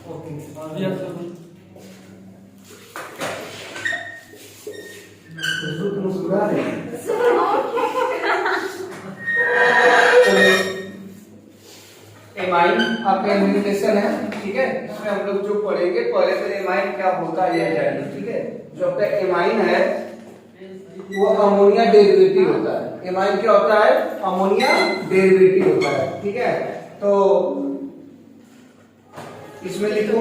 Okay मुस्कुरा रहे amine आपका इम्यूनिकेशन है, ठीक है। इसमें हम लोग जो पढ़ेंगे पहले तो एमाइन क्या होता है ये जानिए, ठीक है। जो आपका एमाइन है वो अमोनिया डेरिवेटिव होता है। एमाइन क्या होता है? अमोनिया डेरिवेटिव होता है, ठीक है। तो इसमें लिखो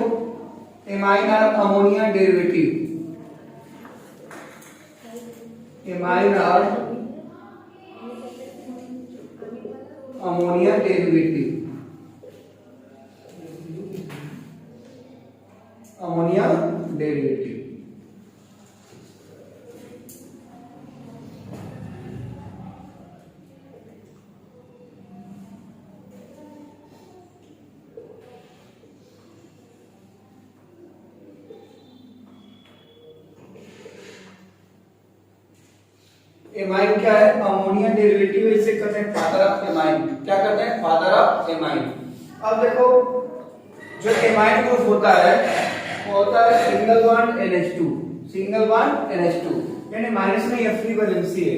amine or ammonia derivative, amine or ammonia derivative, ammonia derivative. Amine क्या है? अमोनिया डेरिवेटिव, इसे कहते हैं फादर ऑफ एमाइन। क्या कहते हैं? Father of amine. अब देखो जो एमाइन ग्रुप होता है वो होता है single bond NH2, single bond NH2 यानी माइनस में ये फ्री वैलेंसी है।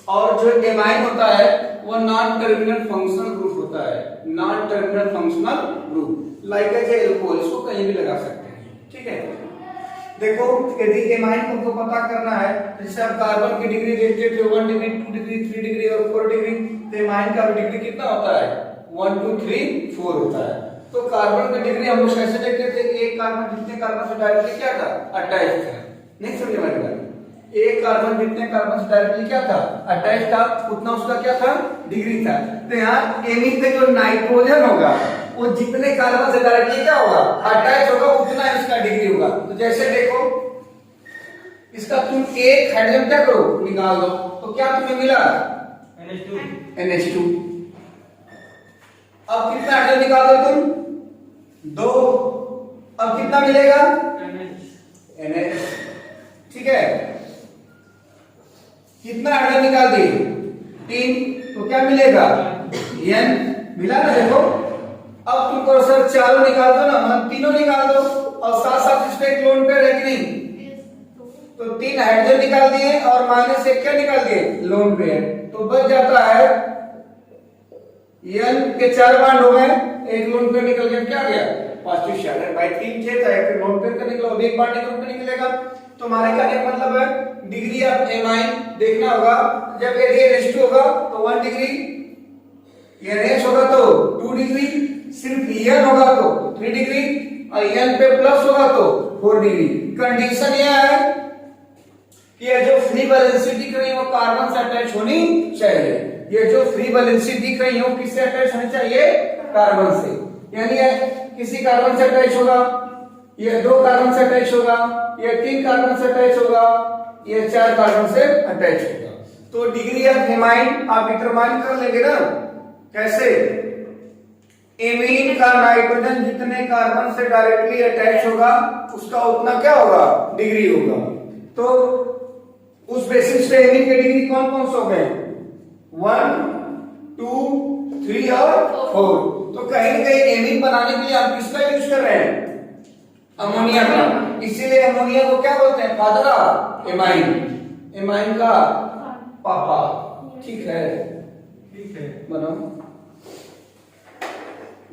और जो एमाइन होता है वो नॉन टर्मिनल फंक्शनल ग्रुप होता है, non terminal functional group, like as alcohol, इसको कहीं भी लगा सकते हैं, ठीक है। देखो यदि एमाइन को हमको पता करना है, जैसे आप कार्बन की डिग्री देखते थे 1 डिग्री 2 डिग्री 3 डिग्री और 4 डिग्री, तो एमाइन का डिग्री कितना होता है? 1 2 3 4 होता है। तो कार्बन की डिग्री हम लोग कैसे देखते थे? एक कार्बन जितने कार्बन से डायरेक्टली क्या था? अटैच था। नहीं समझे मेरी बात? एक कार्बन जितने कार्बन से डायरेक्टली क्या था? अटैच था, उतना उसका क्या था? डिग्री था। तो यहाँ एमीन पे जो नाइट्रोजन होगा वो जितने कार्बन से डायरेक्टली क्या होगा? अटैच होगा, उतना इसका डिग्री होगा। तो जैसे देखो इसका तुम एक हाइड्रोजन क्या करो? निकाल दो, तो क्या तुम्हें मिला? NH2। अब कितना हाइड्रोजन निकाल दो तुम? 2। अब कितना मिलेगा? NH, ठीक है। कितना हाइड्रोजन निकाल दिए? 3, तो क्या मिलेगा? N मिला ना। देखो अब तुम करो सर चारों निकाल दो ना, मतलब तीनों निकाल दो और साथ साथ इस पे एक लोन पेयर है कि नहीं? तो 3 हाइड्रोजन निकाल दिए और माइनस 1 क्या निकाल दिए? Lone pair. तो बच जाता है N के 4 बॉन्ड हो गए, एक लोन पेयर निकल गया, क्या गया? Positive charge. भाई 3 थे तो एक लोन पेयर का निकला, एक बॉन्ड निकलेगा। तो हमारे कहने का मतलब है डिग्री ऑफ एमाइन देखना होगा। जब NH2 होगा तो 1 डिग्री, NH होगा तो 2 डिग्री, सिर्फ N होगा तो 3 डिग्री और N पे प्लस होगा तो 4 डिग्री। कंडीशन यह है कि ये जो फ्री वैलेंसी दिख रही है वो कार्बन से अटैच होनी चाहिए। ये जो फ्री वैलेंसी दिख रही है वो किससे अटैच होनी चाहिए? कार्बन से। यानी ये किसी कार्बन से अटैच होगा, ये 2 कार्बन से अटैच होगा, ये 3 कार्बन से अटैच होगा, ये 4 कार्बन से अटैच होगा। तो डिग्री ऑफ एमाइन आप डिटरमाइन कर लेंगे ना। कैसे? एमीन का नाइट्रोजन जितने कार्बन से डायरेक्टली अटैच होगा उसका उतना क्या होगा? डिग्री होगा। तो उस बेसिस पे एमीन के डिग्री कौन कौन से हो गए? 1 2 3 और 4। तो कहीं ना कहीं एमीन बनाने के लिए हम किसका यूज कर रहे हैं? अमोनिया का। इसीलिए अमोनिया को क्या बोलते हैं? फादर ऑफ एमाइन, एमाइन का पापा। ठीक है, ठीक है। बनाओ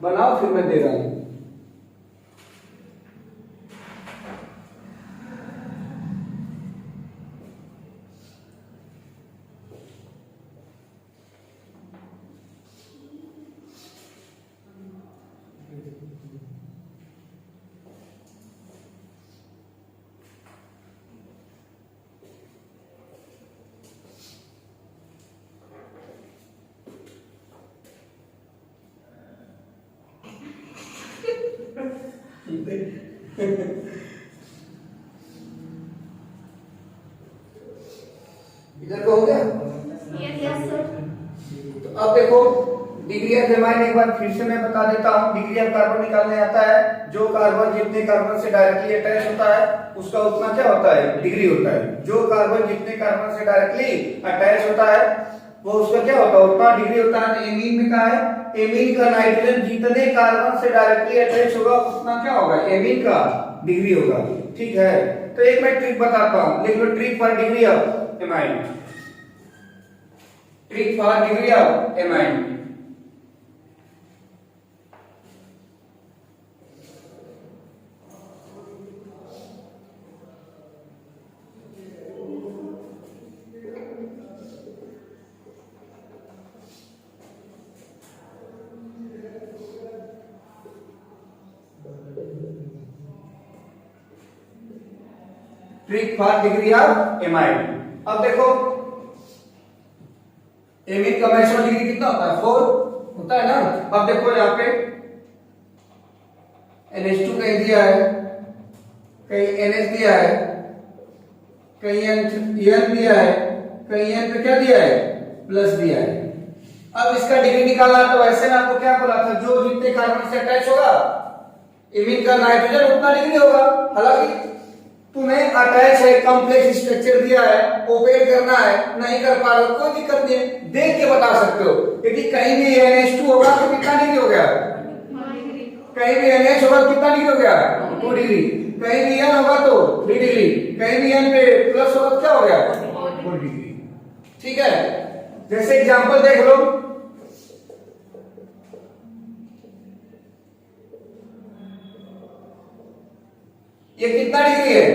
बनाओ, फिर मैं दे रहा हूं। इधर को हो गया? Yes sir. तो अब देखो डिग्री ऑफ एमाइन एक बार फिर से मैं बता देता हूं। डिग्री ऑफ कार्बन निकालने आता है, जो कार्बन जितने कार्बन से डायरेक्टली अटैच होता है उसका उतना क्या होता है? डिग्री होता है। जो कार्बन जितने कार्बन से डायरेक्टली अटैच होता है वो उसका क्या होता है? उतना डिग्री होता है। एमीन में क्या है? एमीन का नाइट्रोजन जितने कार्बन से डायरेक्टली अटैच होगा उतना क्या होगा, एमीन का डिग्री होगा। ठीक है, तो एक मैं ट्रिक बताता हूं, लिख लो trick for degree of amine. Trick for degree of amine. Trick for degree of amine. अब देखो एमीन का मैक्सिमम डिग्री कितना होता है, 4 होता है ना। अब देखो यहाँ पे NH2 कहीं दिया है, कहीं NH दिया है, कहीं N दिया है, कहीं N पे क्या दिया है, प्लस दिया है। अब इसका डिग्री निकालना तो वैसे मैं आपको क्या बोला था, जो जितने कार्बन से अटैच होगा एमीन का नाइट्रोजन उतना डिग्री होगा। हालांकि तुम्हें अटैच है, कॉम्प्लेक्स स्ट्रक्चर दिया है, ओपेट करना है, नहीं कर पा रहे हो कोई दिक्कत नहीं है, देख के बता सकते हो। यदि कहीं भी NH2 होगा तो कितना डिग्री हो गया, कहीं भी NH होगा कितना डिग्री हो गया, 2 डिग्री। कहीं भी N होगा तो 3 डिग्री, कहीं भी N पे प्लस होगा तो क्या हो गया, 4 डिग्री। ठीक है, जैसे एग्जांपल देख लो, ये कितना डिग्री है,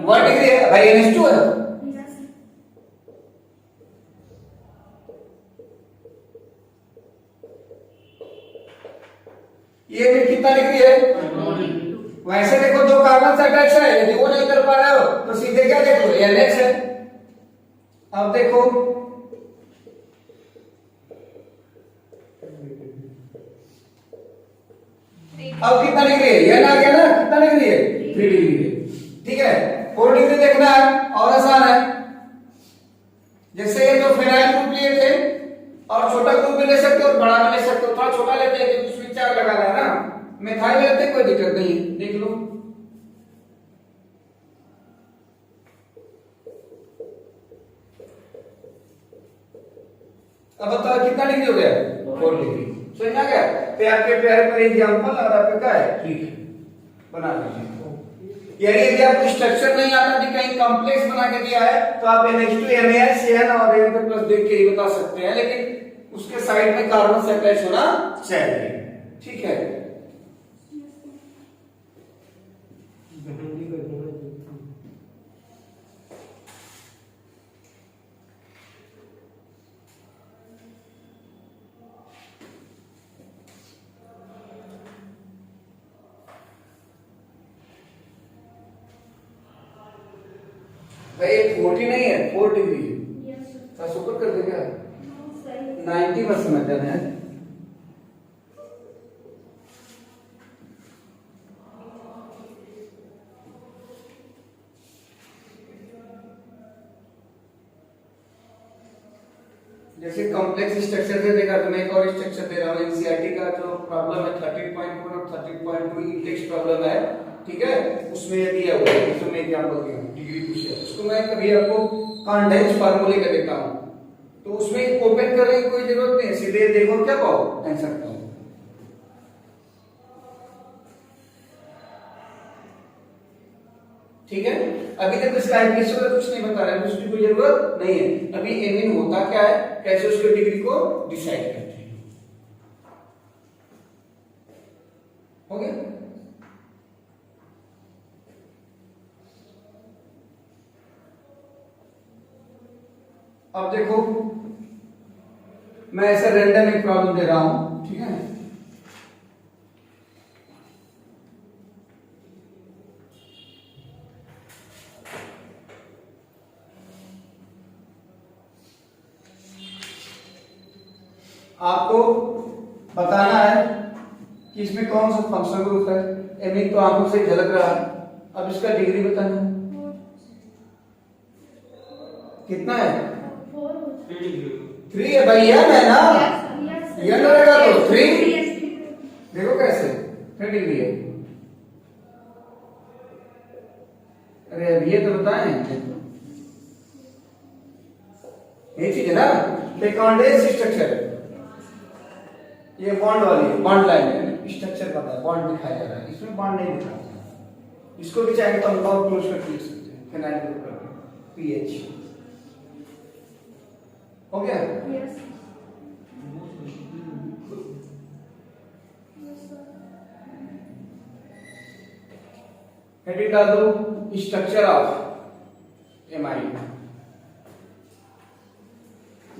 1 डिग्री है भाई, NH2 है। ये भी कितना डिग्री है, वैसे देखो 2 कार्बन से अटैच है, यदि वो नहीं कर पा रहे हो तो सीधे क्या देख लो, NH है। अब देखो अब कितना डिग्री है, ये ना गया ना, कितना डिग्री है, 3 डिग्री है। ठीक है, 4 डिग्री देखना है और आसान है। जैसे ये तो फिनाइल ग्रुप लिए थे, और छोटा ग्रुप भी ले सकते हो और बड़ा भी ले सकते हो। थोड़ा छोटा लेते हैं क्योंकि उसमें 4 लगाना है ना, मिथाइल लेते हैं कोई दिक्कत नहीं है, देख लो। अब बताओ कितना डिग्री हो गया, 4 डिग्री। समझ आ गया, तो आपके प्यारे पर एग्जांपल और आपका क्या है, ठीक बना लीजिए। यानी यदि आपको स्ट्रक्चर नहीं आता, यदि कहीं कॉम्प्लेक्स बना के दिया है तो आप NH2 NaCN और N प्लस देख के ही बता सकते हैं, लेकिन उसके साइड में कार्बन से अटैच होना चाहिए। ठीक है, भाई 40 नहीं है, 4 डिग्री है। सुपर कर दे क्या, 90 बस समझ जाना है। जैसे कॉम्प्लेक्स स्ट्रक्चर दे देगा तो मैं एक और स्ट्रक्चर दे रहा हूँ, एनसीईआरटी का जो प्रॉब्लम है 13.1 और 13.2 इंडेक्स प्रॉब्लम है। ठीक है, उसमें ये दिया हुआ है, इसमें एग्जांपल दिया डिग्री पूछा, उसको मैं कभी आपको कॉन्डेंस फार्मूले का देता हूँ, तो उसमें ओपन करने की कोई जरूरत नहीं है, सीधे देखो क्या पाओ, आंसर पाओ। ठीक है, अभी तक इसका आईपीएस वगैरह कुछ नहीं बता रहा है, उसकी कोई जरूरत नहीं है। अभी एमीन होता क्या है, कैसे उसके डिग्री को डिसाइड करते हैं। हो गया, अब देखो मैं ऐसे रैंडम एक प्रॉब्लम दे रहा हूं, ठीक है। आपको बताना है कि इसमें कौन सा फंक्शनल ग्रुप है। एमीन तो आंखों से झलक रहा है, अब इसका डिग्री बताना है कितना है, 3 है भाई, एम है ना, एम रहेगा तो 3। देखो कैसे 3 डिग्री है। अरे अब ये तो बताएं, ये चीज है ना, कॉन्डेंस स्ट्रक्चर है। ये बॉन्ड वाली है, बॉन्ड लाइन है, स्ट्रक्चर पता है, बॉन्ड दिखाया जा रहा है, इसमें बॉन्ड नहीं दिखा रहा है। इसको भी चाहे तो हम और क्लोज करके लिख सकते हैं, फिनाइल ग्रुप करके पीएच। हो गया? यस हेडिंग डाल दो structure of amine,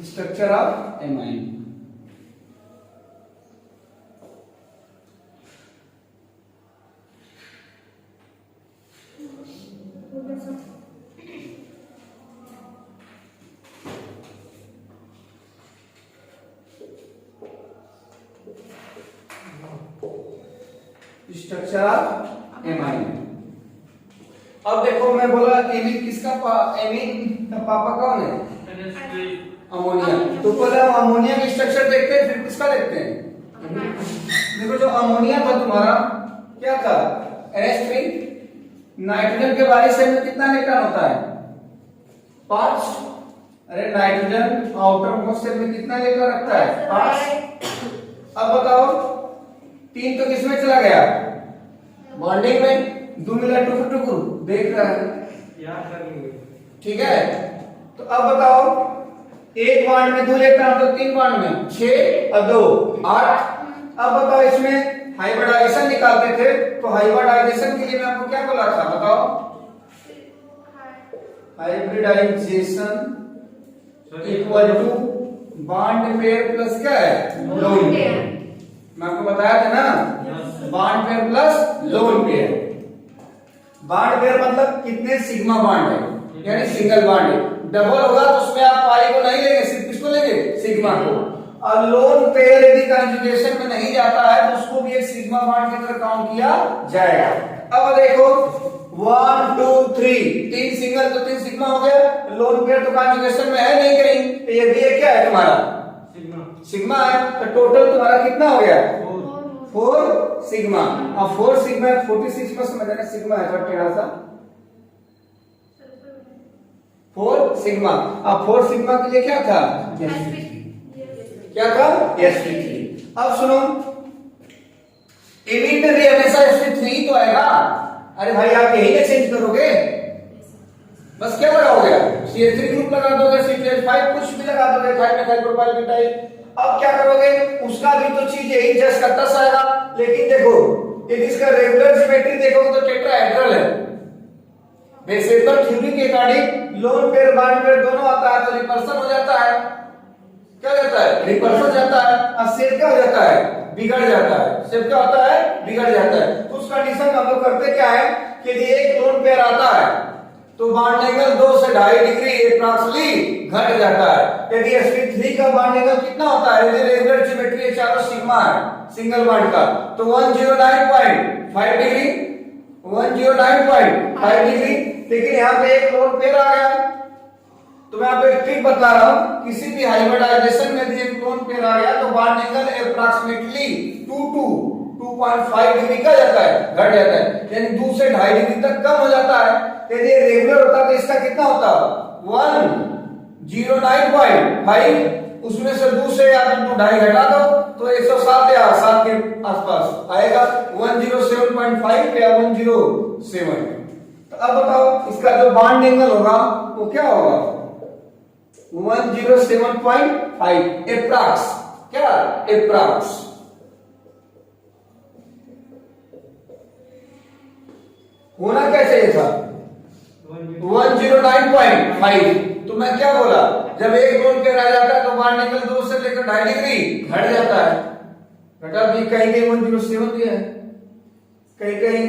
structure of amine. Structure of amine. अब देखो मैं बोला एमीन किसका एमीन का पापा कौन है? अमोनिया। तो पहले हम अमोनिया का स्ट्रक्चर देखते हैं, फिर किसका देखते हैं। देखो जो अमोनिया था तुम्हारा क्या था? NH3। नाइट्रोजन के बारिश में कितना इलेक्ट्रॉन होता है? 5। अरे नाइट्रोजन आउटर मोस्ट शेल में कितना इलेक्ट्रॉन रखता है? 5। अब बताओ 3 तो किसमें चला गया? बॉन्डिंग में। 2 मिला टुकड़ देख रहा है, ठीक है। तो अब बताओ एक बॉन्ड में 2 इलेक्ट्रॉन तो 3 बॉन्ड में 6 और 2 8। अब बताओ इसमें हाइब्रिडाइजेशन निकालते थे, तो हाइब्रिडाइजेशन के लिए मैं आपको क्या बोला था बताओ? Hybridisation equal to bond pair plus क्या है? Lone pair. मैं आपको बताया था ना, bond pair plus lone pair. Bond pair मतलब कितने सिग्मा बॉन्ड है, यानी सिंगल बॉन्ड है। डबल होगा तो उसमें आप पाई को नहीं लेंगे, सिर्फ किसको लेंगे? सिग्मा को। और लोन पेयर यदि कंजुगेशन में नहीं जाता है तो उसको भी एक सिग्मा बॉन्ड की तरह काउंट किया जाएगा। अब देखो 1 2 3 3 सिंगल तो 3 सिग्मा हो गया। लोन पेयर तो कंजुगेशन में है नहीं कहीं, तो ये भी क्या है तुम्हारा? सिग्मा है। तो टोटल तुम्हारा कितना हो गया? 4 सिग्मा। अब 4 सिग्मा 46 पर समझना, सिग्मा है थोड़ा टेढ़ा सा। 4 सिग्मा। अब 4 सिग्मा के लिए क्या था? क्या था? sp3। अब सुनो इमीन में भी हमेशा sp3 तो आएगा। अरे भाई आप यही ना चेंज करोगे, बस क्या लगाओगे? CH3 ग्रुप लगा दोगे, CH5 कुछ भी लगा दोगे, थाइमिथाइल प्रोपाइल ब्यूटाइल। अब क्या करोगे? उसका भी तो चीज यही जस्ट करता सा आएगा। लेकिन देखो यदि इसका रेगुलर ज्योमेट्री देखोगे तो टेट्राहेड्रल है। बेसेबल थ्योरी के according loan pair bond pair दोनों आता है तो रिपल्सन हो जाता है। क्या जाता है? रिपल्स हो जाता है। और शेप क्या हो जाता है? बिगड़ जाता है। शेप क्या होता है? बिगड़ जाता है। तो उस कंडीशन में हम लोग करते क्या है कि यदि एक लोन पेयर आता है तो बॉन्ड एंगल 2 से 2.5 डिग्री अप्रॉक्सिमेटली घट जाता है। यदि sp3 का बॉन्ड एंगल कितना होता है? यदि रेगुलर ज्योमेट्री है, चारों सिग्मा है सिंगल बॉन्ड का, तो 109.5 डिग्री 109.5 डिग्री। लेकिन यहाँ पे एक लोन पेयर आ गया, तो मैं आपको एक ट्रिक बता रहा हूं। किसी भी हाइब्रिडाइजेशन में यदि एक लोन पेयर आ गया तो बॉन्ड एंगल अप्रॉक्सिमेटली 2.5 डिग्री का जाता है, घट जाता है, यानी 2 से 2.5 डिग्री तक कम हो जाता है। यदि रेगुलर होता तो इसका कितना होता? 109.5। उसमें से 2 से या 2.5 घटा दो तो 107 या 7 के आसपास आएगा। 107.5 या 107। तो अब बताओ इसका जो बॉन्ड एंगल होगा वो क्या होगा? 107.5 एप्रॉक्स। क्या? एप्रॉक्स। होना क्या चाहिए था? 109.5। तो मैं क्या बोला? जब एक लोन पेयर आ जाता है तो बॉन्ड एंगल 2 से लेकर 2.5 डिग्री घट जाता है। घटा भी कहीं कहीं 107 दिया है, कहीं कहीं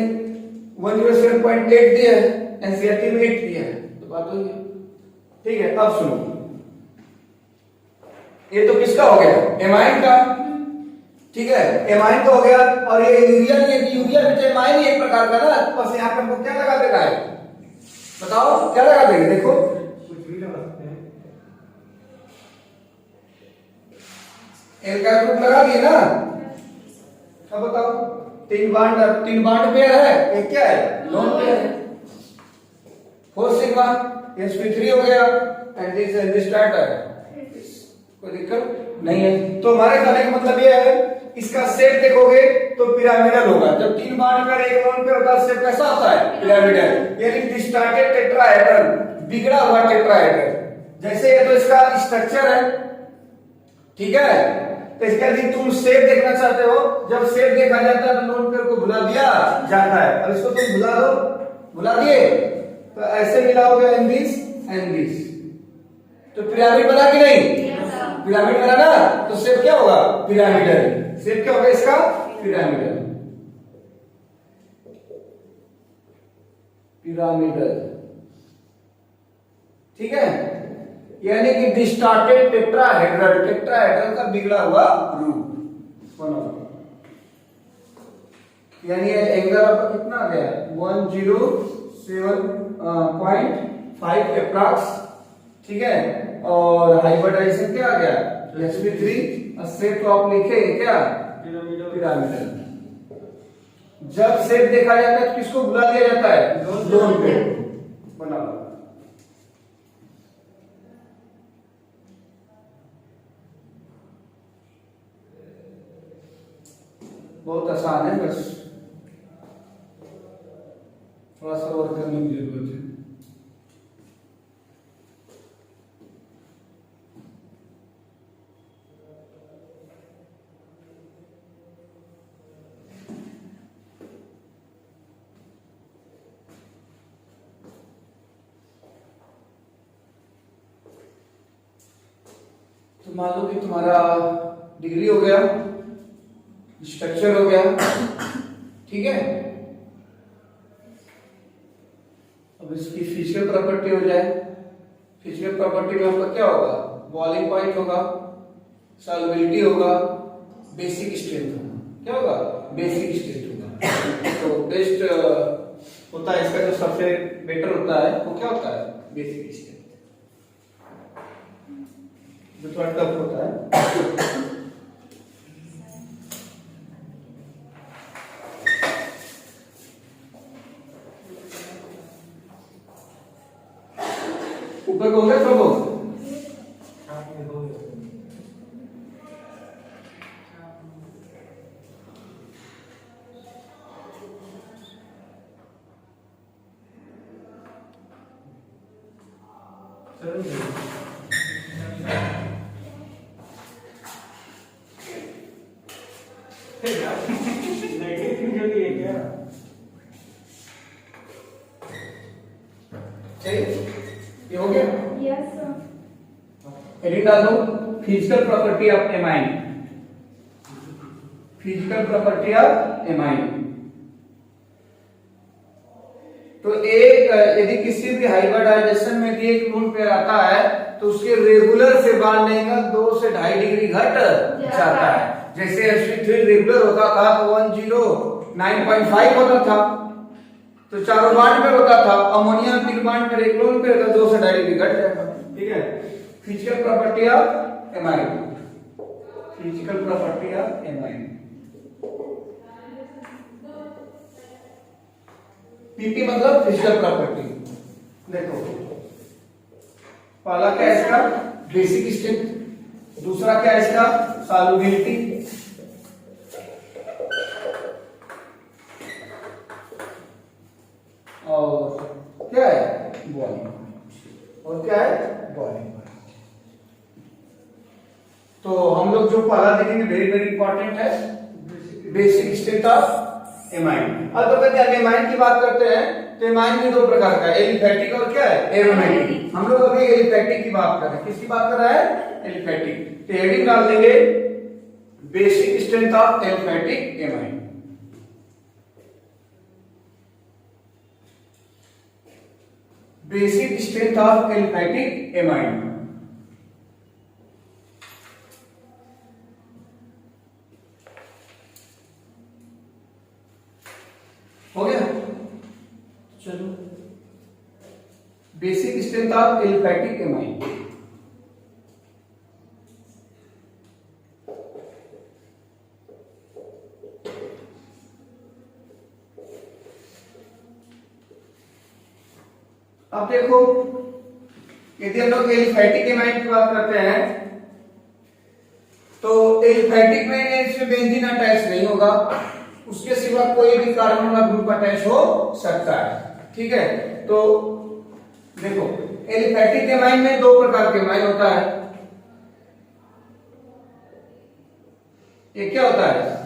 107.8 दिया है, एनसीईआरटी में 8 दिया है। तो बात हुई है, ठीक है। अब सुनो, ये तो किसका हो गया? एमाइन का, ठीक है। एमाइन का हो गया। और ये यूरिया नहीं है, यूरिया भी तो एमाइन ही एक प्रकार का ना। बस यहाँ पे हमको क्या लगा देना है? बताओ क्या लगा देंगे? देखो कुछ भी लगा सकते हैं। एल का ग्रुप लगा दिए ना। अब बताओ 3 बॉन्ड पेयर है, एक क्या है? लोन पेयर है। 4 सिग्मा sp3 हो गया एंड दिस स्टार्ट है, कोई दिक्कत नहीं है। तो हमारे कहने का मतलब ये है इसका शेप देखोगे तो पिरामिडल होगा। जब 3 बॉन्ड पर एक लोन पे होता है शेप कैसा होता है? पिरामिडल। यानी डिस्टॉर्टेड टेट्राहेड्रल, बिगड़ा हुआ टेट्राहेड्रल। जैसे ये तो इसका स्ट्रक्चर है, ठीक है, तो इसका यदि तुम शेप देखना चाहते हो, जब शेप देखा जाता है तो लोन पेयर को भुला दिया जाता है। अब इसको तुम भुला दो, भुला दिए तो ऐसे मिलाओगे एंड दिस एंड दिस, तो पिरामिड बना कि नहीं? पिरामिड बना ना, तो शेप क्या होगा? पिरामिडल। शेप क्या होगा इसका? पिरामिडल। पिरामिडल, ठीक है। यानी कि डिस्टॉर्टेड टेट्राहेड्रल, टेट्राहेड्रल का बिगड़ा हुआ रूप बना। यानी एंगल आपका कितना आ गया? 107.5 अप्रॉक्स, ठीक है। और हाइपरटेंशन क्या आ गया? -3। और शेप तो आप लिखे क्या? पिरामिडल। जब शेप देखा जाता है तो किसको बुला दिया जाता है? लोन पे बना। बहुत आसान है, बस थोड़ा सा और करने की जरूरत है। तो मान लो कि तुम्हारा डिग्री हो गया, स्ट्रक्चर हो गया, ठीक है। अब इसकी फिजिकल प्रॉपर्टी हो जाए। फिजिकल प्रॉपर्टी में आपका क्या होगा? बॉइलिंग पॉइंट होगा, सॉल्युबिलिटी होगा, बेसिक स्ट्रेंथ होगा। क्या होगा? बेसिक स्ट्रेंथ होगा। तो बेस्ट होता है इसका, जो सबसे बेटर होता है वो क्या होता है? बेसिक स्ट्रेंथ, जो थोड़ा टफ होता है। ऊपर को हो गया सब हो? ये हो गया? Yes sir. हेडिंग डाल दो, physical property of amine. Physical property of amine. तो एक यदि किसी भी हाइब्रिडाइजेशन में भी एक लोन पेयर आता है तो उसके रेगुलर से बॉन्ड एंगल 2 से 2.5 डिग्री घट जाता है। जैसे sp3 रेगुलर होता था तो 109.5 होता था, तो चारों बॉन्ड में होता था। अमोनिया 3 बॉन्ड पर एक लोन पेयर का 2 से 2.5 डिग्री घट जाएगा, ठीक है। Physical property of amine. Physical property of amine. PP मतलब फिजिकल प्रॉपर्टी। देखो पहला क्या है इसका? Basic strength. दूसरा क्या है इसका? सॉल्युबिलिटी। और क्या है? बॉइलिंग। और क्या है? बॉइलिंग। तो हम लोग जो पहला देखेंगे वेरी वेरी इंपॉर्टेंट है, बेसिक स्ट्रेंथ ऑफ एमाइन। अब तो कहते हैं एमाइन की बात करते हैं तो एमाइन भी 2 प्रकार का है, एलिफैटिक और क्या है? एरोमेटिक। हम लोग अभी एलिफैटिक की बात कर रहे हैं। किसकी बात कर रहा है? एलिफैटिक। तो हेडिंग डाल देंगे basic strength of aliphatic amine. Basic strength of aliphatic amine. हो गया? चलो, basic strength of aliphatic amine. अब देखो, यदि हम लोग एलिफैटिक एमाइन की बात करते हैं तो एलिफैटिक में इसमें बेंजीन अटैच नहीं होगा, उसके सिवा कोई भी कार्बन वाला ग्रुप अटैच हो सकता है। ठीक है, तो देखो एलिफैटिक एमाइन में दो प्रकार के एमाइन होता है। एक क्या होता है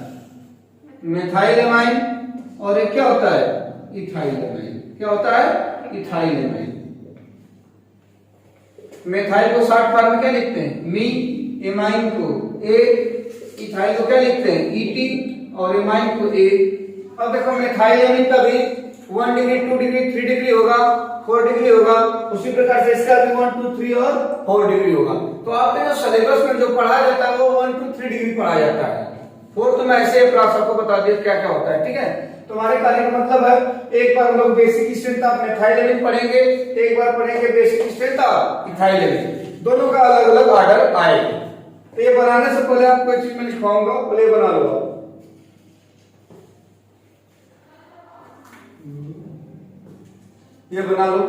मेथाइल एमाइन और एक क्या होता है इथाइल एमाइन। क्या होता है इथाइल एमाइन। मेथाइल को शॉर्ट फॉर्म में क्या लिखते हैं मी, एमाइन को ए, इथाइल को क्या लिखते हैं ईटी और एमाइन को ए। अब देखो मेथाइल एमाइन का भी 1 डिग्री 2 डिग्री 3 डिग्री होगा, 4 डिग्री होगा, उसी प्रकार से इसका भी 1 2 3 और 4 डिग्री होगा। तो आपने जो सिलेबस में जो पढ़ाया जाता है वो 1 2 3 डिग्री पढ़ाया जाता है। 4 तो मैं ऐसे क्लास आपको बता दिया क्या क्या होता है। ठीक है, तुम्हारे कार्य का मतलब है एक बार हम लोग basic strength of methyl amine पढ़ेंगे, एक बार पढ़ेंगे basic strength of ethyl amine, दोनों का अलग अलग ऑर्डर आएगा। तो ये बनाने से पहले आपको एक चीज मैं लिखवाऊंगा, पहले बना लो। ये बना लो।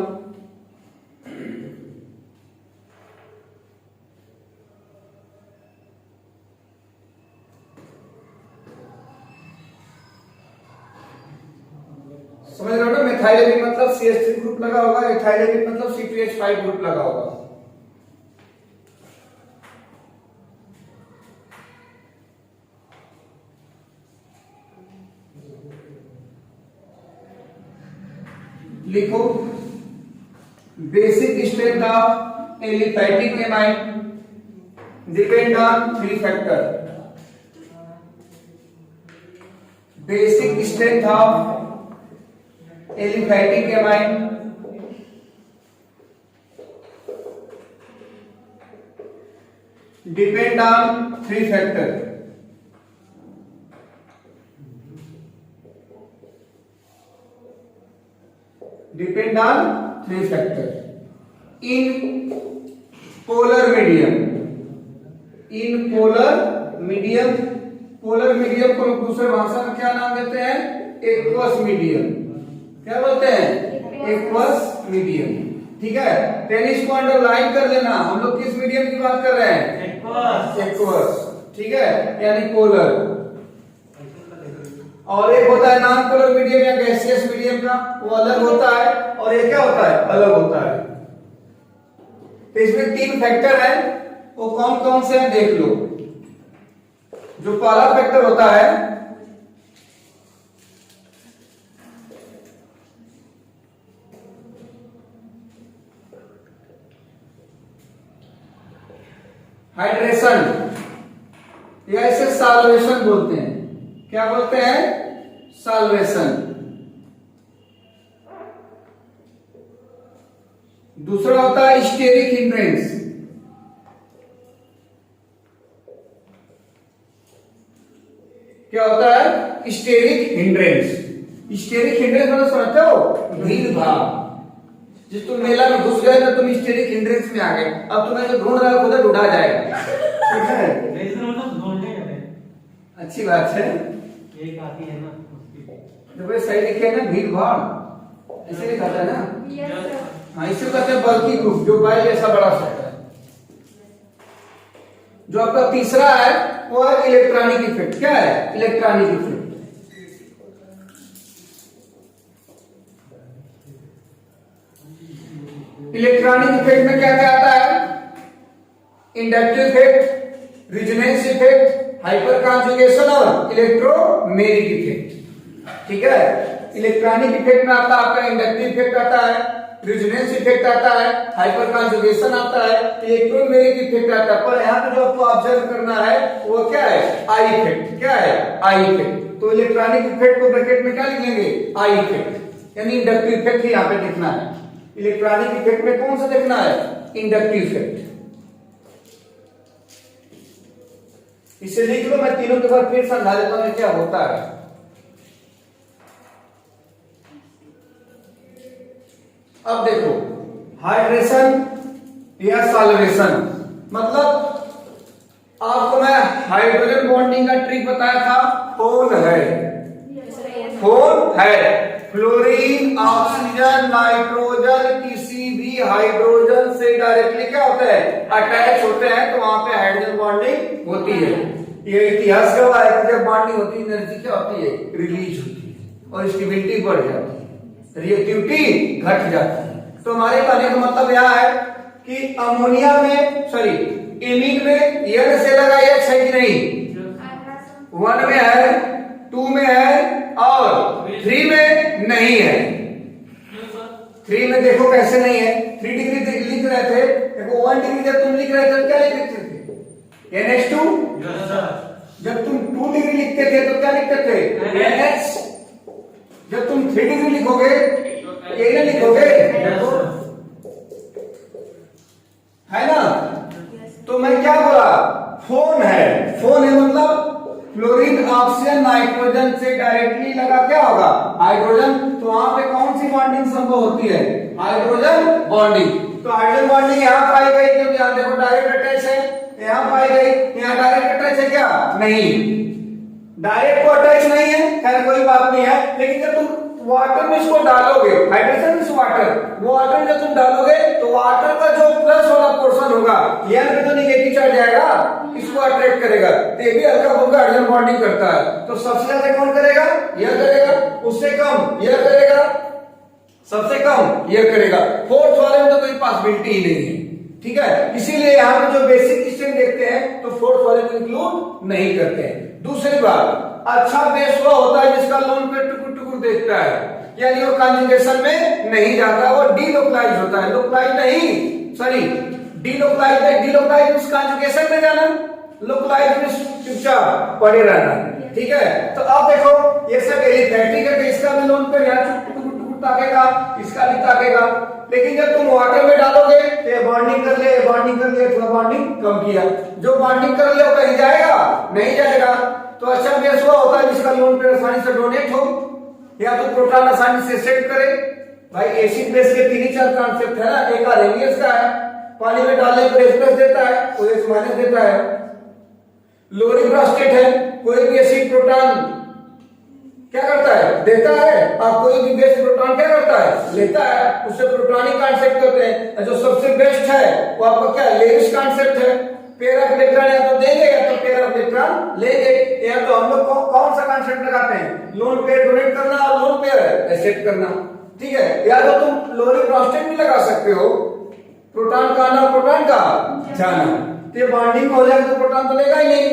समझ रहे हो ना, मेथाइल एमाइन मतलब CH3 ग्रुप लगा होगा, इथाइल एमाइन मतलब C2H5 ग्रुप लगा होगा। लिखो basic strength of aliphatic amine depend on 3 factor. Basic strength of aliphatic amine depend on 3 factor. Depend on 3 factor in polar medium. In polar medium, polar medium को दूसरे भाषा में क्या नाम देते हैं एक्वस मीडियम। क्या बोलते हैं एक्वस मीडियम। ठीक है, टेनिस को अंडरलाइन कर लेना, हम लोग किस मीडियम की बात कर रहे हैं एक्वस। एक्वस, ठीक है, यानी पोलर। और एक होता है नॉन पोलर मीडियम या गैसियस मीडियम का, वो अलग होता है, और ये क्या होता है अलग होता है। तो इसमें 3 फैक्टर है, वो कौन कौन से हैं देख लो। जो पहला फैक्टर होता है हाइड्रेशन या इसे सॉल्वेशन बोलते हैं। क्या बोलते हैं सॉल्वेशन। दूसरा होता है स्टेरिक हिंड्रेंस। क्या होता है स्टेरिक हिंड्रेंस। स्टेरिक हिंड्रेंस मतलब समझते हो भीड़ भाड़। जिस तुम मेला में घुस गए ना तुम स्टेरिक हिंड्रेंस में आ गए, अब तुम्हें जो ढूंढ रहा है खुद ढूंढा जाएगा। ठीक है, अच्छी बात है, एक आती है ना जब ये सही लिखे ना भीड़ भाड़ ऐसे लिखा है ना। हाँ, इसे कहते हैं बल्कि ग्रुप, जो बैल जैसा बड़ा सा है। जो आपका तीसरा है वो है इलेक्ट्रॉनिक इफेक्ट। क्या है इलेक्ट्रॉनिक इफेक्ट। इलेक्ट्रॉनिक इफेक्ट में क्या क्या आता है inductive effect, resonance effect, hyper conjugation और इलेक्ट्रोमेरिक इफेक्ट। ठीक है, इलेक्ट्रॉनिक इफेक्ट में आता है आपका इंडक्टिव इफेक्ट आता है, रिजोनेंस इफेक्ट आता है, हाइपर कॉन्जुगेशन आता है, इलेक्ट्रोमेरिक इफेक्ट आता है। पर यहाँ पे जो आपको ऑब्जर्व करना है वो क्या है आई इफेक्ट। क्या है आई इफेक्ट। तो इलेक्ट्रॉनिक इफेक्ट को ब्रैकेट में क्या लिख लेंगे आई इफेक्ट, यानी इंडक्टिव इफेक्ट ही यहाँ पे लिखना है। इलेक्ट्रॉनिक इफेक्ट में कौन सा लिखना है इंडक्टिव इफेक्ट। इसे लिख लो, मैं तीनों के बाद फिर समझा देता हूं क्या होता है। अब देखो हाइड्रेशन या सॉल्वेशन मतलब आपको मैं हाइड्रोजन बॉन्डिंग का ट्रिक बताया था। होल है, होल है, फ्लोरीन ऑक्सीजन नाइट्रोजन किसी भी हाइड्रोजन से डायरेक्टली क्या होता है अटैच होते हैं, तो वहां पे हाइड्रोजन बॉन्डिंग होती है। ये इतिहास कब आया कि जब बॉन्डिंग होती है एनर्जी क्या होती है, रिलीज होती है और स्टेबिलिटी बढ़ जाती है, रिएक्टिविटी घट जाती है। तो हमारे कहने का मतलब यह है कि अमोनिया में सॉरी एमीन में एन से लगा एच है कि नहीं, 1 में है, 2 में है और 3 में नहीं है। 3 में देखो कैसे नहीं है, 3 डिग्री लिख रहे थे, देखो 1 डिग्री जब तुम लिख रहे थे तो क्या लिखते थे NH2, जब तुम 2 डिग्री लिखते थे तो क्या लिखते थे NH, जब तुम 3 डिग्री लिखोगे ये लिखोगे है ना। तो मैं क्या बोला, फोन है, फोन है मतलब फ्लोरीन ऑक्सीजन नाइट्रोजन से डायरेक्टली लगा क्या होगा हाइड्रोजन, तो वहां पे कौन सी बॉन्डिंग संभव होती है, हाइड्रोजन बॉन्डिंग। तो हाइड्रोजन बॉन्डिंग यहाँ पाई गई, क्योंकि यहाँ देखो डायरेक्ट अटैच है, यहाँ पाई गई, यहाँ डायरेक्ट अटैच है क्या, नहीं, डायरेक्ट को अटैच नहीं है, खैर कोई बात नहीं है। लेकिन जब तुम वाटर में इसको डालोगे, हाइड्रोजन इस वाटर, वो वाटर जब तुम डालोगे तो वाटर का जो प्लस वाला पोर्शन होगा यहाँ पे तो नेगेटिव चार्ज जाएगा, इसको अट्रैक्ट करेगा, तो ये भी हल्का फुल्का हाइड्रोजन बॉन्डिंग करता है। तो सबसे ज्यादा कौन करेगा, यह करेगा, उससे कम यह करेगा, सबसे कम यह करेगा, फोर्थ वाले में तो कोई पॉसिबिलिटी ही नहीं है, ठीक है। इसीलिए यहाँ पे जो बेसिक स्ट्रेन देखते हैं तो फोर्थ वाले को इंक्लूड नहीं करते हैं। दूसरी बात, अच्छा बेस वो होता है जिसका लोन पे टुकुर टुकुर देखता है, यानी वो कंजुगेशन में नहीं जाता, वो डीलोकलाइज होता है, लोकलाइज नहीं, सॉरी डीलोकलाइज है, डीलोकलाइज उस कंजुगेशन में जाना, लोकलाइज में चुपचाप पड़े रहना, ठीक है। तो अब देखो ये सब एलिफैटिक है, तो इसका भी लोन पे यहाँ टुकुर टुकुर ताकेगा, इसका भी ताकेगा। लेकिन जब तुम वाटर में डालोगे तो ये बॉन्डिंग कर ले, बॉन्डिंग कर ले, थोड़ा बॉन्डिंग कम किया, जो बॉन्डिंग कर ले वो कहीं जाएगा नहीं जाएगा। तो अच्छा बेस हुआ होता है जिसका लोन पेयर आसानी से डोनेट हो, या तो प्रोटॉन आसानी से सेट करे। भाई एसिड बेस के 3-4 कॉन्सेप्ट है ना, एक आरएनएस का है, पानी में डालने पर एच प्लस देता है, OH माइनस देता है। लोअर प्रोस्टेट है, कोई भी एसिड प्रोटॉन क्या करता है, देता है, और कोई भी बेस प्रोटॉन क्या करता है, लेता है, उससे प्रोटॉनिक कॉन्सेप्ट होते हैं। जो सबसे बेस्ट है वो आपका क्या लेविस कॉन्सेप्ट है, पेयर ऑफ इलेक्ट्रॉन या तो देंगे या तो पेयर ऑफ इलेक्ट्रॉन लेंगे। या तो हम लोग कौन सा कॉन्सेप्ट लगाते हैं, लोन पेयर डोनेट करना और लोन पेयर एक्सेप्ट करना, ठीक है। या तो तुम लोअर प्रोस्टेट भी लगा सकते हो, प्रोटॉन का आना प्रोटॉन का जाना, तो ये बॉन्डिंग हो जाएगा तो प्रोटॉन तो लेगा ही नहीं,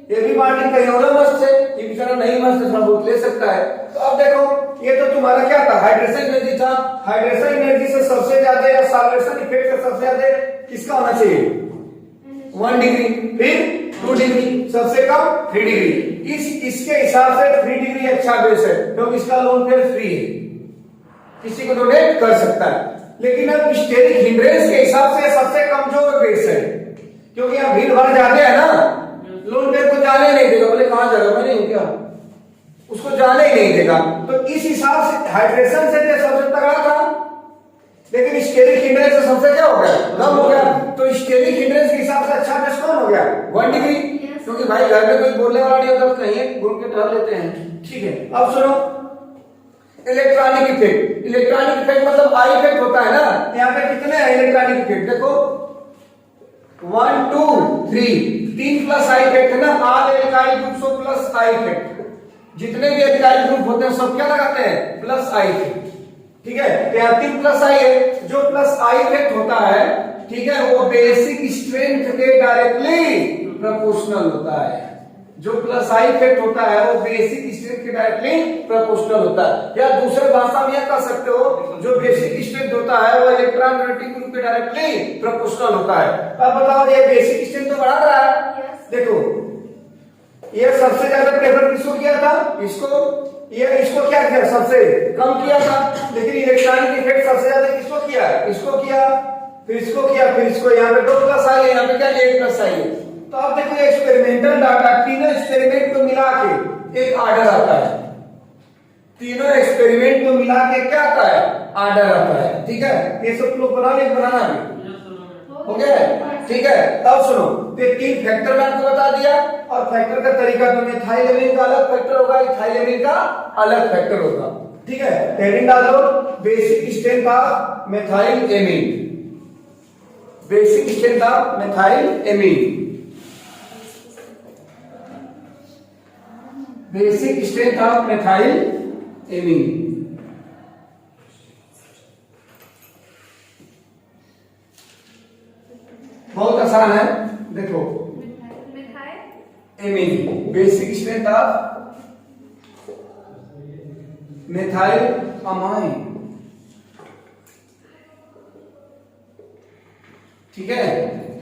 ये भी बॉन्डिंग कहीं होगा मस्त है, ये बेचारा नहीं मस्त है, थोड़ा बहुत ले सकता है। तो अब देखो ये तो तुम्हारा क्या था, हाइड्रेशन एनर्जी था, हाइड्रेशन एनर्जी से सबसे ज्यादा या सॉल्वेशन इफेक्ट से सबसे ज्यादा किसका होना चाहिए, 1 डिग्री, फिर 2 डिग्री, सबसे कम 3 डिग्री। इसके हिसाब से 3 डिग्री अच्छा बेस है, क्योंकि इसका लोन पेयर फ्री है, किसी को डोनेट कर सकता है। लेकिन अब स्टेरिक हिंड्रेंस के हिसाब से सबसे कमजोर बेस है, क्योंकि यहाँ भीड़ भाड़ जाते हैं ना, लोन पेयर को जाने नहीं देगा, बोले कहां जाएगा, मैं नहीं हूं क्या, उसको जाने ही नहीं देगा। तो इस हिसाब से हाइड्रेशन से सबसे तगड़ा था, लेकिन स्टेरिक हिंड्रेंस से सबसे क्या हो गया, कम हो गया। तो स्टेरिक हिंड्रेंस के हिसाब से अच्छा बेस कौन हो गया, 1 डिग्री, क्योंकि भाई घर में कोई बोलने वाला नहीं होता, कहीं घूम के टहल लेते हैं, ठीक है। अब सुनो इलेक्ट्रॉनिक इफेक्ट, इलेक्ट्रॉनिक इफेक्ट मतलब आई इफेक्ट होता है ना, यहाँ पे कितने हैं इलेक्ट्रॉनिक इफेक्ट, देखो 1 2 3 प्लस आई इफेक्ट है ना, all alkyl groups plus I effect, जितने भी एल्काइल ग्रुप होते हैं सब क्या लगाते हैं, प्लस आई इफेक्ट, ठीक है। यहाँ 3 प्लस आई है, जो प्लस आई इफेक्ट होता है, ठीक है, वो बेसिक स्ट्रेंथ के डायरेक्टली प्रोपोर्शनल होता है। जो प्लस आई इफेक्ट होता है वो बेसिक स्ट्रेंथ के डायरेक्टली प्रोपोर्शनल होता है, या दूसरे भाषा में यह कह सकते हो, जो बेसिक स्ट्रेंथ होता है वो इलेक्ट्रॉन नेगेटिव ग्रुप के डायरेक्टली प्रोपोर्शनल होता है। अब बताओ ये बेसिक स्ट्रेंथ तो बढ़ा रहा है, देखो ये सबसे ज्यादा प्रेफर किसको किया था, इसको, ये इसको क्या किया, सबसे कम किया था। लेकिन इलेक्ट्रॉनिक इफेक्ट सबसे ज्यादा किसको किया, इसको किया, फिर इसको किया, फिर इसको। यहाँ पे 2 प्लस आई है, यहाँ पे क्या 1 प्लस आई है। तो अब देखो एक्सपेरिमेंटल डाटा, तीनों एक्सपेरिमेंट को मिला के एक आर्डर आता है, तीनों एक्सपेरिमेंट को मिला के क्या आता है, आर्डर आता है, ठीक है। ये सब लोग बनाना भी हो गया, ठीक है। अब सुनो, ये 3 फैक्टर मैंने आपको बता दिया, और फैक्टर का तरीका तो मेथाइलेमिन का अलग फैक्टर होगा, इथाइलेमिन का अलग फैक्टर होगा, ठीक है। हेडिंग डाल दो, basic strength of methyl amine, basic strength of methyl amine. Basic strength of methyl amine. बहुत आसान है, देखो amine basic strength of methyl amine, ठीक है।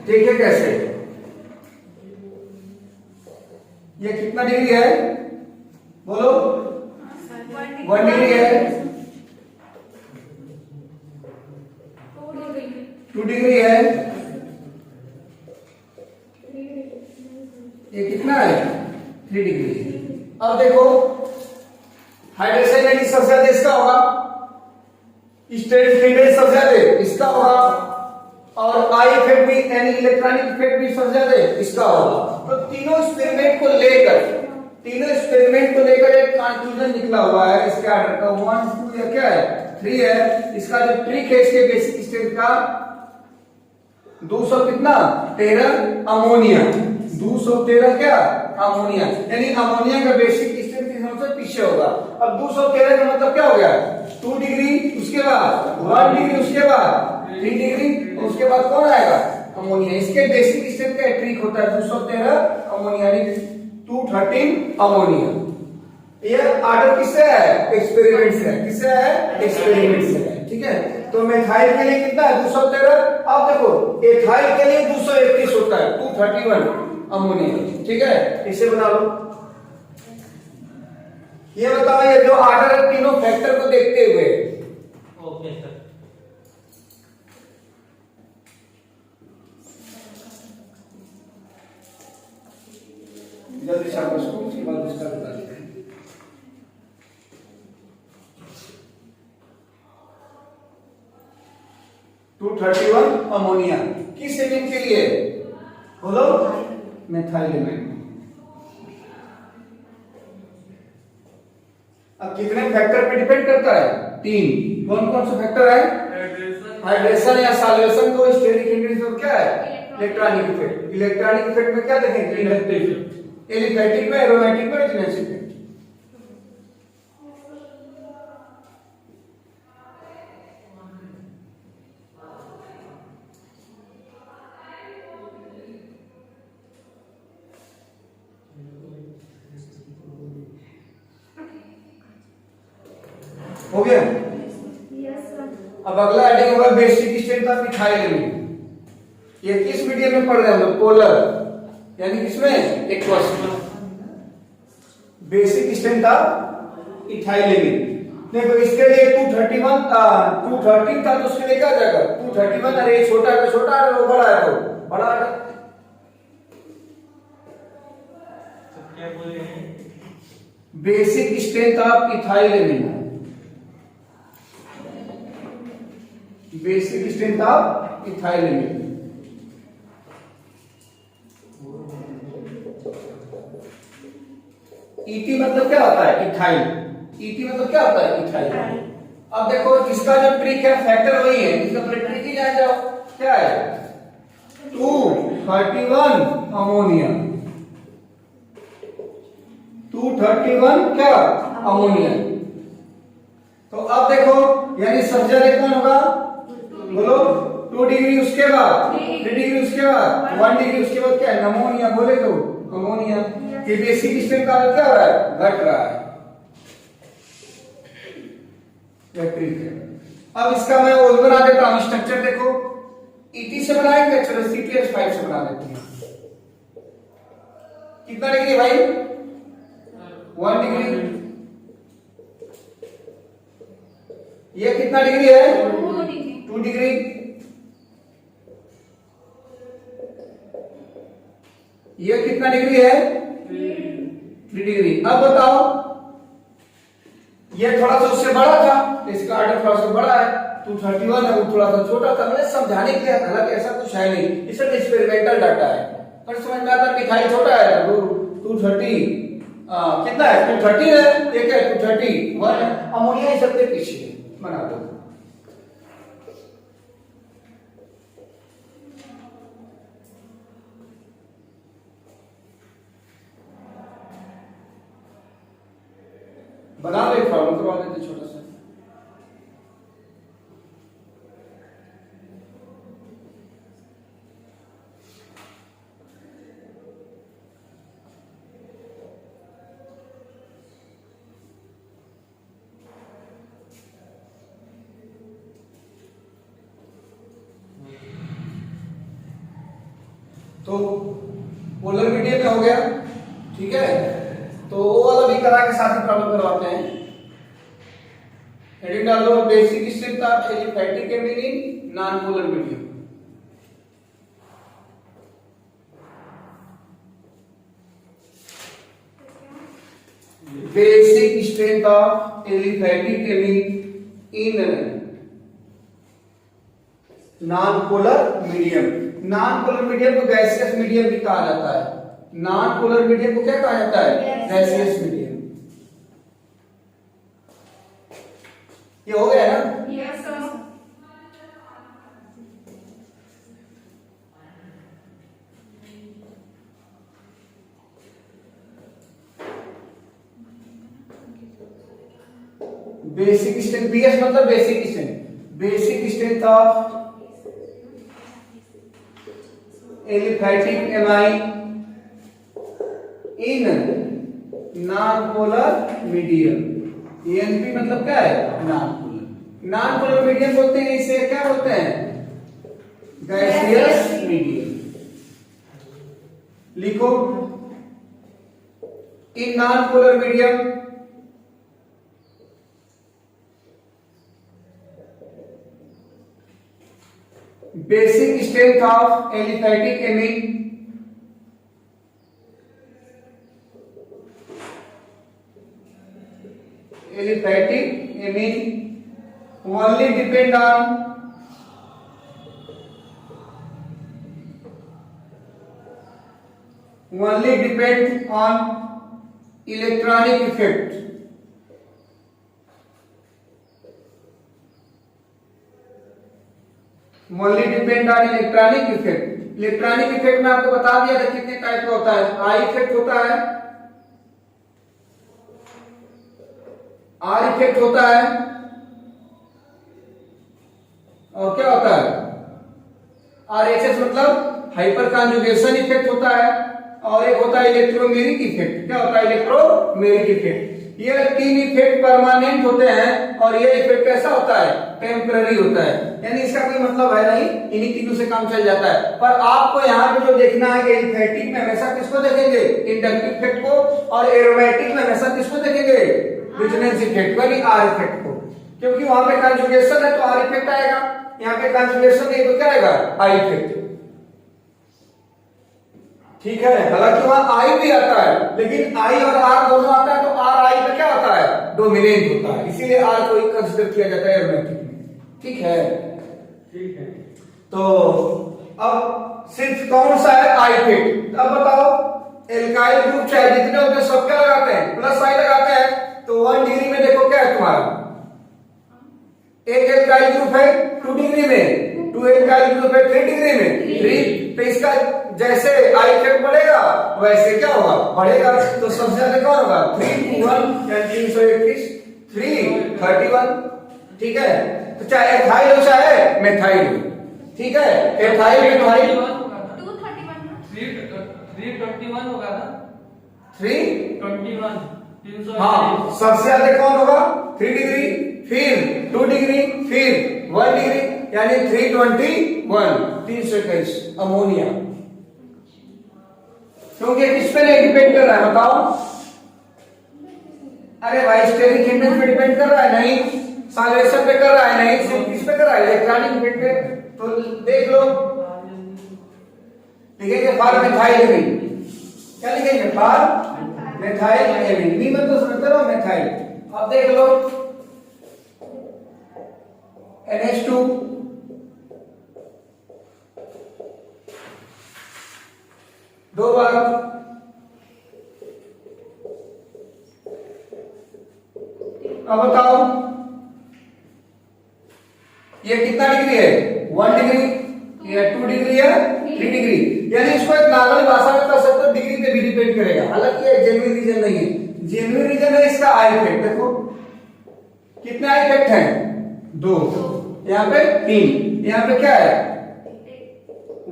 देखिए कैसे, ये कितना डिग्री है, बोलो 1 डिग्री है, 2 डिग्री है, ये कितना है 3 डिग्री। अब देखो हाइड्रेशन एनर्जी सबसे ज्यादा इसका होगा, स्ट्रेंथ फ्रीनेस सबसे ज्यादा इसका होगा, और आई इफेक्ट भी यानी इलेक्ट्रॉनिक इफेक्ट भी सबसे ज्यादा इसका होगा। तो तीनों एक्सपेरिमेंट को लेकर एक कंक्लूजन निकला हुआ है इसके आर्डर का 1 2 या क्या है 3 है। इसका जो ट्रिक है इसके बेसिक स्ट्रेंथ का 200 कितना 13 अमोनिया, 213 क्या अमोनिया, यानी अमोनिया का बेसिक स्ट्रेंथ से पीछे होगा। अब 213 का मतलब क्या हो गया 2 डिग्री, उसके बाद 1 डिग्री, उसके बाद 3 डिग्री, उसके बाद कौन आएगा अमोनिया। इसके बेसिक स्ट्रेंथ का ट्रिक होता है 213 अमोनिया, 213 अमोनिया। ये आर्डर किससे है एक्सपेरिमेंट से, किससे है एक्सपेरिमेंट से, ठीक है। तो मेथाइल के लिए कितना है 213। अब देखो एथाइल के लिए 231 होता है 231 अमोनिया, ठीक है। इसे बना लो। ये बताओ ये जो आर्डर है तीनों फैक्टर को देखते हुए, ओके सर। जल्दी शाबाश को उसके बाद उसका बता देते हैं। 231 अमोनिया किस एमिन के लिए बोलो मेथाइल एमिन। अब कितने फैक्टर पे डिपेंड करता है 3। कौन कौन से फैक्टर है हाइड्रेशन या सॉल्यूशन को स्टेरिक इंडिकेटर और क्या है इलेक्ट्रॉनिक इफेक्ट। इलेक्ट्रॉनिक इफेक्ट में क्या देखेंगे इलेक्ट्रिक, एलिफैटिक में, एरोमेटिक में, रेजोनेंस में। हो गया। अब अगला हेडिंग होगा basic strength of ethyl amine. ये किस मीडियम में पढ़ रहे हैं हम लोग पोलर, यानी किसमें aqueous. Basic strength of ethyl amine देखो इसके लिए 231 213 था तो उसके लिए क्या आ जाएगा 231। अरे ये छोटा है तो छोटा है, वो बड़ा है तो बड़ा है। क्या बोल रहे हैं basic strength of ethyl amine, basic strength of ethyl amine. ET मतलब क्या होता है इथाइल, ईटी मतलब क्या होता है इथाइल। अब देखो इसका जो ट्रिक है फैक्टर वही है, इसका ट्रिक ही जान जाओ क्या है 231 अमोनिया, 231 क्या अमोनिया। तो अब देखो यानी सबसे ज्यादा कौन होगा बोलो 2 डिग्री, उसके बाद 3 डिग्री, उसके बाद 1 डिग्री, उसके बाद क्या है अमोनिया। बोले तो अमोनिया के बेसिक स्ट्रेंथ का क्या हो रहा है घट रहा है। यह ट्रिक है। अब इसका मैं और बना देता हूं स्ट्रक्चर। देखो ईटी से बनाएंगे, चलो CpH5 से बना देते हैं। कितना डिग्री भाई 1 डिग्री। ये कितना डिग्री है 2 डिग्री। ये कितना डिग्री है 3 डिग्री। अब बताओ ये थोड़ा सा उससे बड़ा था, इसका आर्डर थोड़ा सा बड़ा है 231 है, वो थोड़ा सा छोटा था। मैंने समझाने के लिए, हालांकि ऐसा कुछ है नहीं, ये सब एक्सपेरिमेंटल डाटा है, पर समझ में आता है मिठाई छोटा है 230 कितना है 230 है, एक है 231 है। अमोनिया सबसे पीछे है, बना दो। प्रॉब्लम करवा देते छोटा सा। तो पोलर मीडियम में हो गया, ठीक है। तो वो वाला भी करा के साथ ही प्रॉब्लम करवाते हैं। हेडिंग डाल दो, basic strength of aliphatic amine in non polar medium. Basic strength of aliphatic amine in non polar medium. Non polar medium को गैसियस मीडियम भी कहा जाता है। नॉन पोलर मीडियम को क्या कहा जाता है? Gaseous medium. ये हो गया ना? Yes sir. Basic strength, BS मतलब basic strength. Basic strength of aliphatic amine in non polar medium. NP मतलब क्या है? Non polar. Non polar medium बोलते हैं इसे, क्या बोलते हैं? Gaseous medium. लिखो, in non polar medium basic strength of aliphatic amine only depend on electronic effect। only depend on electronic effect। Electronic effect में आपको बता दिया था कितने टाइप का होता है। आई इफेक्ट होता है, आर इफेक्ट होता है, और क्या होता है? आरएचएस मतलब हाइपर कॉन्जुगेशन इफेक्ट होता है, और एक होता है इलेक्ट्रोमेरिक इफेक्ट। क्या होता है? Electromeric effect. ये तीन इफेक्ट परमानेंट होते हैं, और ये इफेक्ट कैसा होता है? टेम्पररी होता है, यानी इसका कोई मतलब है नहीं, इन्हीं तीनों से काम चल जाता है। पर आपको यहाँ पे जो देखना है कि एलिफैटिक में हमेशा किसको देखेंगे? इंडक्टिव इफेक्ट को, और एरोमेटिक में हमेशा किसको देखेंगे? रेजोनेंस इफेक्ट को, यानी आर इफेक्ट को, क्योंकि वहां पे कॉन्जुगेशन है तो आर इफेक्ट आएगा, यहाँ पे कॉन्जुगेशन नहीं तो क्या आएगा? I effect. ठीक है, हालांकि वहां आई भी आता है, लेकिन आई और आर दोनों आता है तो आर आई पे क्या होता है? डोमिनेंट होता है, इसीलिए आर को ही कंसीडर किया जाता है एरोमेटिक में। ठीक है, ठीक है। तो अब सिर्फ कौन सा है? I effect. अब बताओ, एल्काइल ग्रुप चाहे जितने होते हैं सब क्या लगाते हैं? प्लस आई लगाते हैं। तो 1 डिग्री में देखो क्या है तुम्हारा? एक एल्काइल ग्रुप है 2 डिग्री में, 2 एल्काइल ग्रुप है 3 डिग्री में, 3। तो इसका जैसे आई इफेक्ट बढ़ेगा वैसे क्या होगा? बढ़ेगा। तो सबसे ज्यादा कौन होगा? 3 2 1 या 321 331। ठीक है, तो चाहे एथाइल हो चाहे मेथाइल हो। ठीक है, एथाइल मेथाइल 321 होगा ना? 321। हाँ, सबसे ज्यादा कौन होगा? 3 डिग्री, फिर 2 डिग्री, फिर 1 डिग्री, यानी 321 321 अमोनिया। क्योंकि किस पे डिपेंड कर रहा है बताओ? अरे भाई, स्टेरिक इंडेक्स पे डिपेंड कर रहा है? नहीं। सॉल्वेशन पे कर रहा है? नहीं। सिर्फ किस पे कर रहा है? इलेक्ट्रॉनिक इफेक्ट पे। तो देख लो, लिखेंगे फॉर मेथाइल एमीन। क्या लिखेंगे? For methyl amine. मी मतलब समझते रहो, मेथाइल। अब देख लो, NH2 2 बार, अब बताओ ये कितना डिग्री है? 1 डिग्री, ये 2 डिग्री है, 3 डिग्री। यानी इसको एक नॉर्मल भाषा में कर सकते हो, डिग्री पे भी डिपेंड करेगा। हालांकि ये जेन्युइन रीजन नहीं है, जेन्युइन रीजन है इसका आई इफेक्ट। देखो कितना इफेक्ट है? 2। यहाँ पे 3। यहाँ पे क्या है?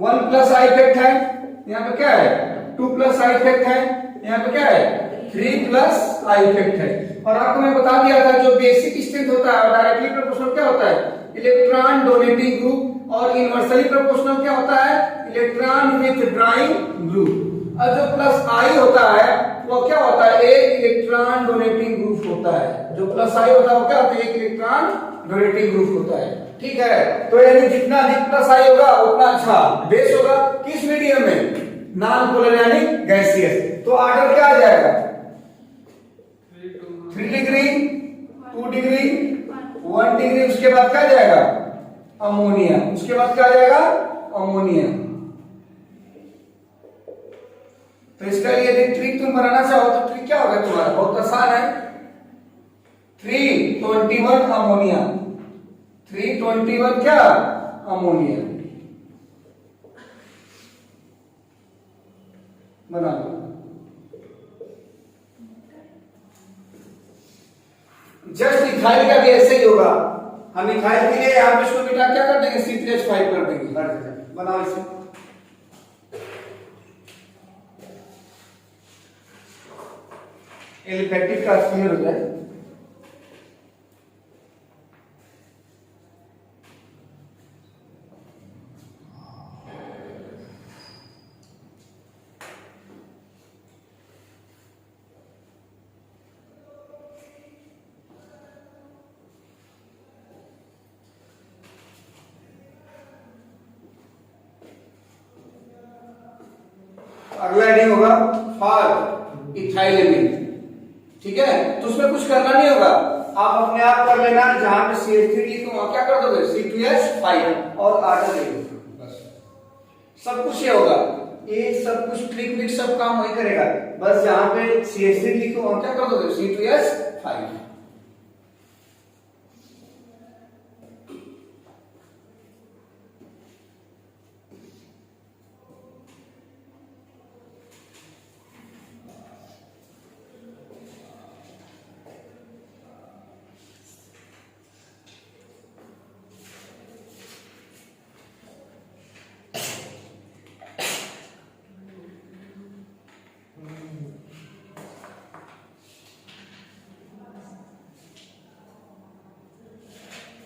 1 प्लस आई इफेक्ट है। यहाँ पे क्या है? 2 प्लस आई इफेक्ट है। यहाँ पे क्या है? 3 प्लस आई इफेक्ट है। और आपको मैं बता दिया था जो बेसिक स्ट्रेंथ होता है डायरेक्टली प्रोपोर्शनल क्या होता है? Electron donating group. और इनवर्सली प्रोपोर्शनल क्या होता है? Electron withdrawing group. और जो प्लस आई होता है वो क्या होता है? एक इलेक्ट्रॉन डोनेटिंग ग्रुप होता है। जो प्लस आई होता है वो क्या होता है? एक इलेक्ट्रॉन डोनेटिंग ग्रुप होता है। ठीक है, तो यानी जितना अधिक प्लस आई होगा उतना अच्छा बेस होगा। किस मीडियम में? नॉन पोलर यानी गैसियस। तो ऑर्डर क्या आ जाएगा? 3 डिग्री, 2 डिग्री, 1 डिग्री। उसके बाद क्या आ जाएगा? अमोनिया। उसके बाद क्या आ जाएगा? अमोनिया। तो इसका यदि ट्रिक तुम बनाना चाहो तो ट्रिक क्या होगा तुम्हारा? बहुत आसान है। 321 अमोनिया। 321 क्या? अमोनिया। बना लो। जस्ट इथाइल का भी ऐसे ही होगा। हम इथाइल के लिए यहां पे इसको बेटा क्या कर देंगे? C3H5 कर देंगे। बनाओ इसे। एलिफैटिक का क्लियर हो जाए। अगला हेडिंग होगा फॉर इथाइलेमिन। ठीक है, तो उसमें कुछ करना नहीं होगा, आप अपने आप कर लेना। जहां पे CH3 लिखो वहां क्या कर दोगे? C2H5 और आटा ले लो। बस सब कुछ ये होगा। ये सब कुछ ट्रिक विक सब काम वही करेगा। बस जहां पे CH3 लिखो वहां क्या कर दोगे? C2H5।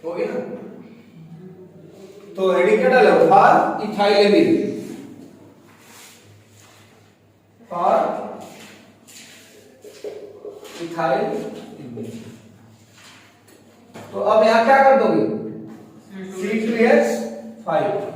हो गया ना? तो हेडिंग क्या डालो? फॉर इथाइलेमिन। फॉर इथाइलेमिन। तो अब यहां क्या कर दोगे? C2H5।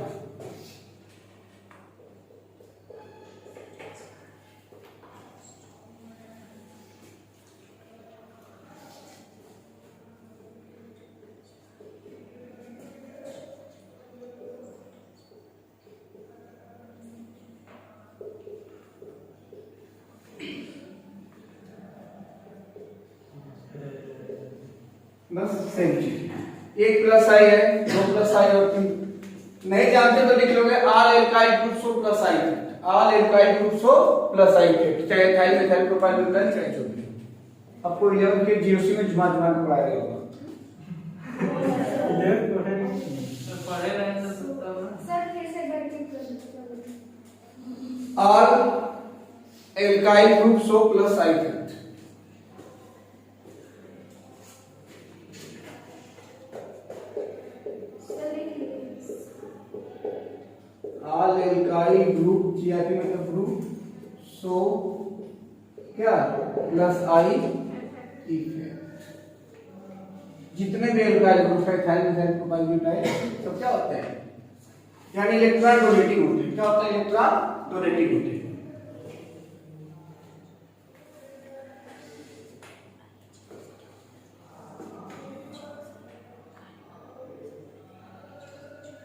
बस सेम चीज। 1 प्लस आई है, 2 प्लस आई और 3 नहीं जानते तो लिख लोगे ऑल एल्काइल ग्रुप्स हो प्लस आई। ऑल एल्काइल ग्रुप्स हो प्लस आई, चाहे एथाइल मिथाइल प्रोपाइल ब्यूटाइल चाहे जो भी। आपको 11 के जीओसी में जुमा जुमा पढ़ाया होगा। पढ़े रहे तो सर कैसे बैठे? ऑल एल्काइल ग्रुप्स हो प्लस आई। ऑल एल्काइल ग्रुप, जीआईपी मतलब ग्रुप, सो क्या प्लस आई इफेक्ट। जितने भी एल्काइल ग्रुप है, इथाइल मिथाइल प्रोपाइल ब्यूटाइल, सब क्या होते हैं? यानी इलेक्ट्रॉन डोनेटिंग होते हैं। क्या होता है? इलेक्ट्रॉन डोनेटिंग होते हैं।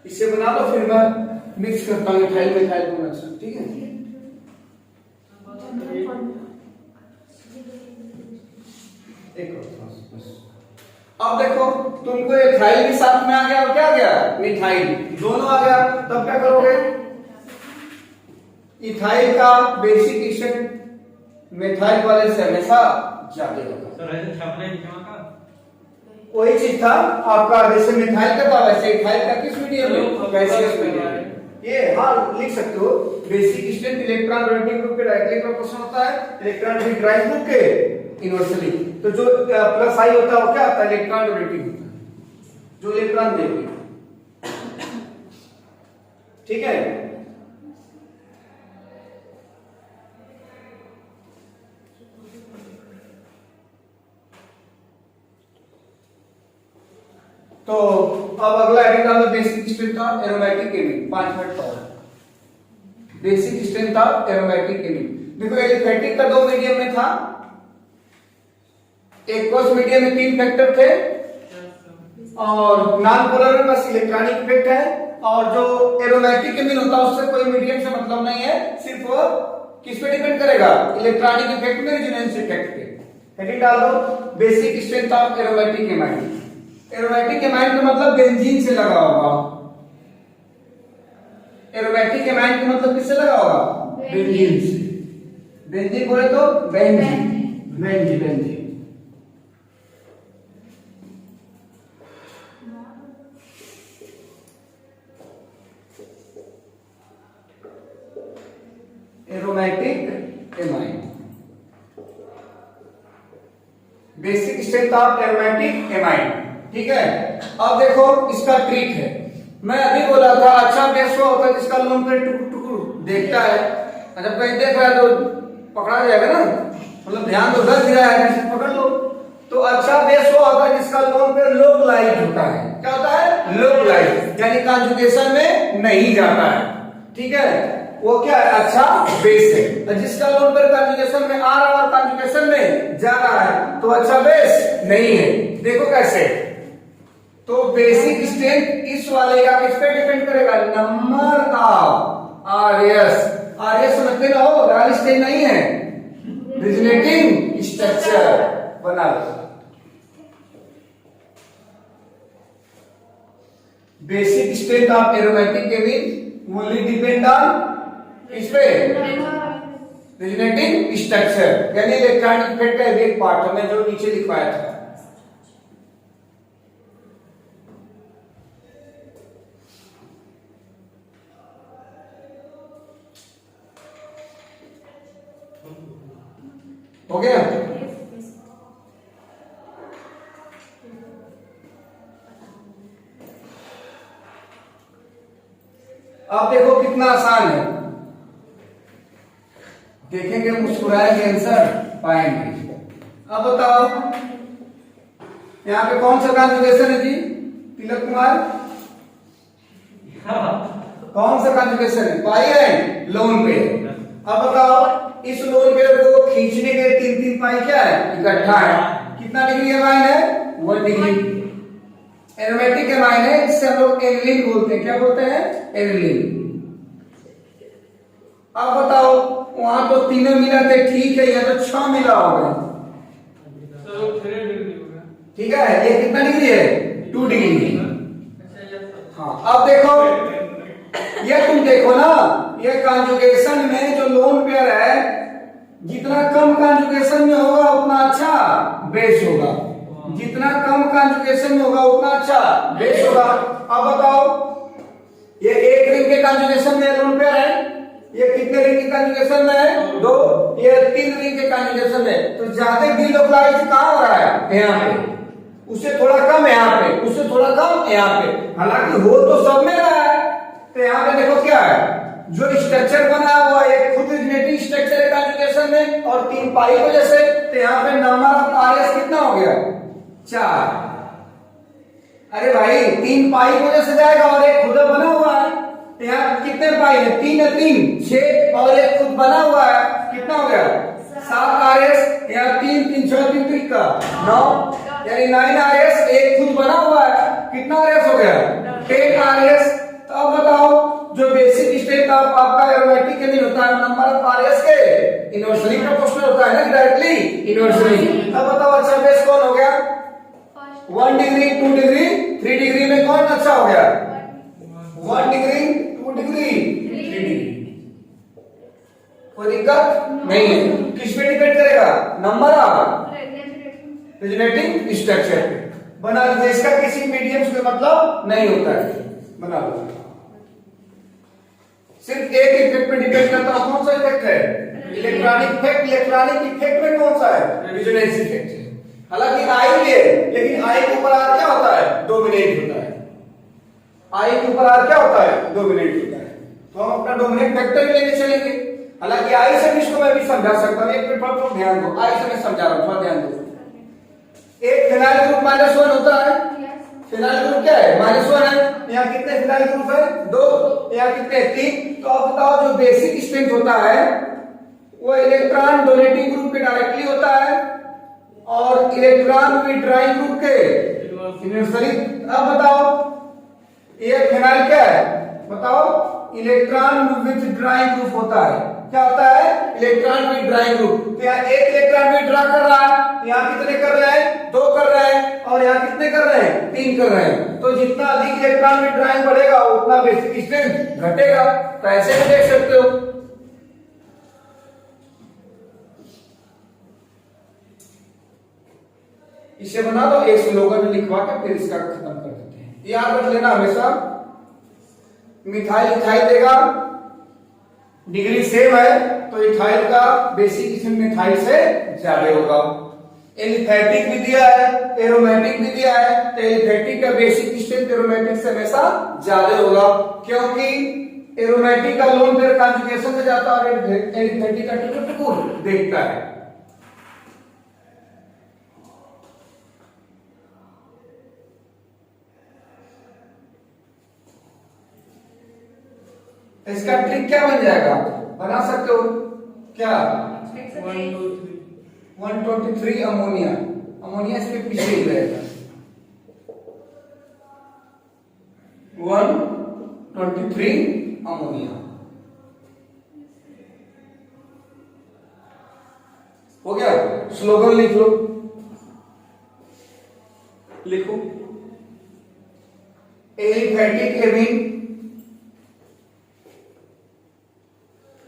इसे बना लो, फिर मैं मिक्स करता हूँ इथाइल मिथाइल दोनों से। ठीक है, एक बस। अब देखो तुमको इथाइल भी साथ में आ गया और क्या आ गया? मिथाइल दोनों आ गया। तब क्या करोगे? इथाइल का बेसिक स्ट्रेंथ मिथाइल वाले से हमेशा ज्यादा होगा। सर ऐसे छापने लिखा का वही चीज था आपका, जैसे मिथाइल का था वैसे इथाइल का किस मीडियम में, गैसियस मीडियम। ये हाँ लिख सकते हो, basic strength electron rotating group के डायरेक्टली प्रोपोर्शनल होता है इलेक्ट्रॉन ड्राइव ग्रुप के इनवर्सली। तो जो प्लस आई होता है वो क्या होता है, इलेक्ट्रॉन रोटेटिंग होता है, जो इलेक्ट्रॉन देगी। ठीक है, तो अब अगला हेडिंग डालो, बेसिक स्ट्रेंथ ऑफ एरोमेटिक केमिक। 5 मिनट का बेसिक स्ट्रेंथ ऑफ एरोमेटिक केमिक। देखो एलिफेटिक का 2 मीडियम में था, एक्वस मीडियम में 3 फैक्टर थे, और नॉन पोलर में बस इलेक्ट्रॉनिक इफेक्ट है, और जो एरोमेटिक केमिक होता है उससे कोई मीडियम से मतलब नहीं है, सिर्फ वो किस पे डिपेंड करेगा, इलेक्ट्रॉनिक इफेक्ट में, रेजोनेंस इफेक्ट पे। हेडिंग डाल दो, basic strength of aromatic amide. Aromatic amide का मतलब बेंजीन से लगा होगा, एरोमेटिक एमाइड का मतलब किससे लगा होगा, बेंजीन से। बेंजीन बोले तो benzene, benzene benzene. Aromatic amide, basic strength of aromatic amide. ठीक है, अब देखो इसका ट्रिक है, मैं अभी बोला था अच्छा बेस वो होता है जिसका लोन पे टुकुर टुकुर देखता है, जब कहीं देख रहा है तो पकड़ा जाएगा ना, मतलब ध्यान तो उधर गिरा है पकड़ लो। तो अच्छा बेस वो होता है जिसका लोन पे लोकलाइज होता है। क्या होता है, लोकलाइज, यानी कॉन्जुगेशन में नहीं जाता है। ठीक है, वो क्या है, अच्छा बेस है। जिसका लोन पर कॉन्जुगेशन में आ रहा है और कॉन्जुगेशन में जा रहा है तो अच्छा बेस नहीं है। देखो कैसे, तो बेसिक स्ट्रेंथ इस वाले का किस पे डिपेंड करेगा, नंबर ऑफ आरएस। आरएस समझते ना हो, रॉयल स्ट्रेंथ नहीं है, रेजोनेटिंग स्ट्रक्चर बना लो। बेसिक स्ट्रेंथ ऑफ एरोमेटिक केमिक ओनली डिपेंड ऑन किस पे, रेजोनेटिंग स्ट्रक्चर, यानी इलेक्ट्रॉनिक इफेक्ट का एक पार्ट हमने जो नीचे लिखवाया था। हो गया, अब देखो कितना आसान है, देखेंगे मुस्कुराएंगे आंसर पाएंगे। अब बताओ यहाँ पे कौन सा कॉन्जुगेशन है जी, तिलक कुमार, कौन सा कॉन्जुगेशन है, पाई है लोन पे। अब बताओ इस लोन पेयर को खींचने के 3 पाई क्या है, इकट्ठा है, कितना डिग्री एमाइन है, 1 डिग्री। एरोमेटिक एमाइन है, जिससे हम लोग एनिलीन बोलते हैं। क्या बोलते हैं, एनिलीन। अब बताओ वहां तो 3 मिला थे, ठीक है, यहाँ तो 6 मिला होगा, ठीक है, ये कितना डिग्री है, 2 डिग्री। हाँ, अब देखो ये तुम देखो ना, ये कॉन्जुगेशन में जो लोन पेयर है जितना कम कॉन्जुगेशन में होगा उतना अच्छा बेस होगा, जितना कम कॉन्जुगेशन में होगा उतना अच्छा बेस होगा। अब बताओ ये 1 रिंग के कॉन्जुगेशन में लोन पेयर है, ये कितने रिंग के कॉन्जुगेशन में है, 2, ये 3 रिंग के कॉन्जुगेशन में, तो ज्यादा डिलोकलाइज कहां हो रहा है, यहाँ पे, उससे थोड़ा कम यहाँ पे, उससे थोड़ा कम यहाँ पे, हालांकि हो तो सब में रहा है। तो यहाँ पे देखो क्या है, जो स्ट्रक्चर बना हुआ है खुद रेजोनेटिंग स्ट्रक्चर है कॉन्जुगेशन में, और 3 पाई की वजह से, तो यहाँ पे नंबर ऑफ आरएस कितना हो गया, 4। अरे भाई 3 पाई की वजह से जाएगा, और एक खुद बना हुआ है, तो यहाँ कितने पाई है, 3 है, 3 6, और एक खुद बना हुआ है, कितना हो गया, 7 आरएस। यहाँ 3 3 6 3 3 का 9, यानी 9 आरएस। एक खुद बना हुआ है, कितना आरएस हो गया, 10 आरएस। तो अब बताओ जो बेसिक स्ट्रेंथ ऑफ आपका एरोमेटिक केमिक होता है, नंबर ऑफ आरएस के इनवर्सली प्रोपोर्शनल होता है ना, डायरेक्टली इनवर्सली। अब बताओ अच्छा बेस कौन हो गया, 1 डिग्री, 2 डिग्री, 3 डिग्री में कौन अच्छा हो गया, 1 डिग्री, 2 डिग्री, 3 डिग्री। कोई दिक्कत नहीं है। किस पे डिपेंड करेगा, नंबर ऑफ रेजोनेटिंग स्ट्रक्चर पे। बना लीजिए, इसका किसी मीडियम से मतलब नहीं होता है, बना लो। सिर्फ एक इफेक्ट पे डिपेंड करता है, कौन सा इफेक्ट है? Electronic effect. इलेक्ट्रॉनिक इफेक्ट में कौन सा है? रेजोनेंस इफेक्ट है। हालांकि आई भी है, लेकिन आई के ऊपर आर क्या होता है? डोमिनेट होता है। आई के ऊपर आर क्या होता है? डोमिनेट होता है। तो हम अपना डोमिनेट फैक्टर भी लेके चलेंगे। हालांकि आई से इसको मैं भी समझा सकता हूं, एक मिनट थोड़ा ध्यान दो, आई से मैं समझा रहा हूं, थोड़ा ध्यान दो। एक फिनाइल ग्रुप -1 होता है, फिनाइल ग्रुप क्या है? -1 है। यहाँ कितने फिनाइल ग्रुप है? 2। यहाँ कितने? 3। तो अब बताओ, जो बेसिक स्ट्रेंथ होता है वो इलेक्ट्रॉन डोनेटिंग ग्रुप के डायरेक्टली होता है और इलेक्ट्रॉन विथड्राइंग ग्रुप के इनवर्सली। अब बताओ, ये फिनाइल क्या है? बताओ, इलेक्ट्रॉन विथड्राइंग ग्रुप होता है। क्या होता है? Electron withdrawing group. तो यहाँ एक इलेक्ट्रॉन विथड्रा कर रहा है, यहाँ कितने कर रहे हैं? 2 कर रहे हैं, और यहाँ कितने कर रहे हैं? 3 कर रहे हैं। तो जितना अधिक इलेक्ट्रॉन विथड्राइंग बढ़ेगा उतना बेसिक स्ट्रेंथ घटेगा। तो ऐसे भी देख सकते हो। इसे बना दो, एक स्लोगन लिखवा के फिर इसका खत्म कर देते हैं। याद रख लेना हमेशा, मिथाइल इथाइल देगा, डिग्री सेम है तो इथाइल का बेसिक स्ट्रेंथ मिथाइल से ज्यादा होगा। एलिफैटिक भी दिया है, एरोमेटिक भी दिया है, तो एलिफैटिक का बेसिक स्ट्रेंथ एरोमेटिक से हमेशा ज्यादा होगा, क्योंकि एरोमेटिक का लोन पेयर कॉन्जुगेशन में जाता है और एलिफैटिक का ट्रिपल देखता है। इसका ट्रिक क्या बन जाएगा? बना सकते हो क्या? 123 अमोनिया। अमोनिया इसके पीछे ही रहेगा। 123 अमोनिया हो गया। स्लोगन लिख लो, लिखो, aliphatic amine,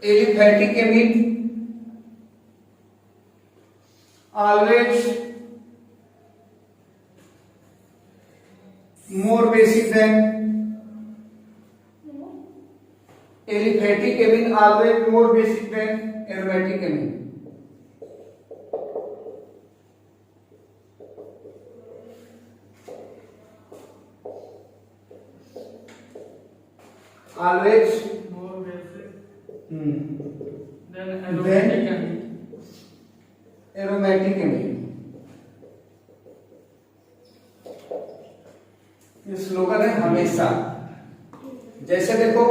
aliphatic amine always more basic than aliphatic amine, always more basic than aromatic amine. Always more basic then aromatic amine. Aromatic amine. ये स्लोगन है हमेशा। जैसे देखो,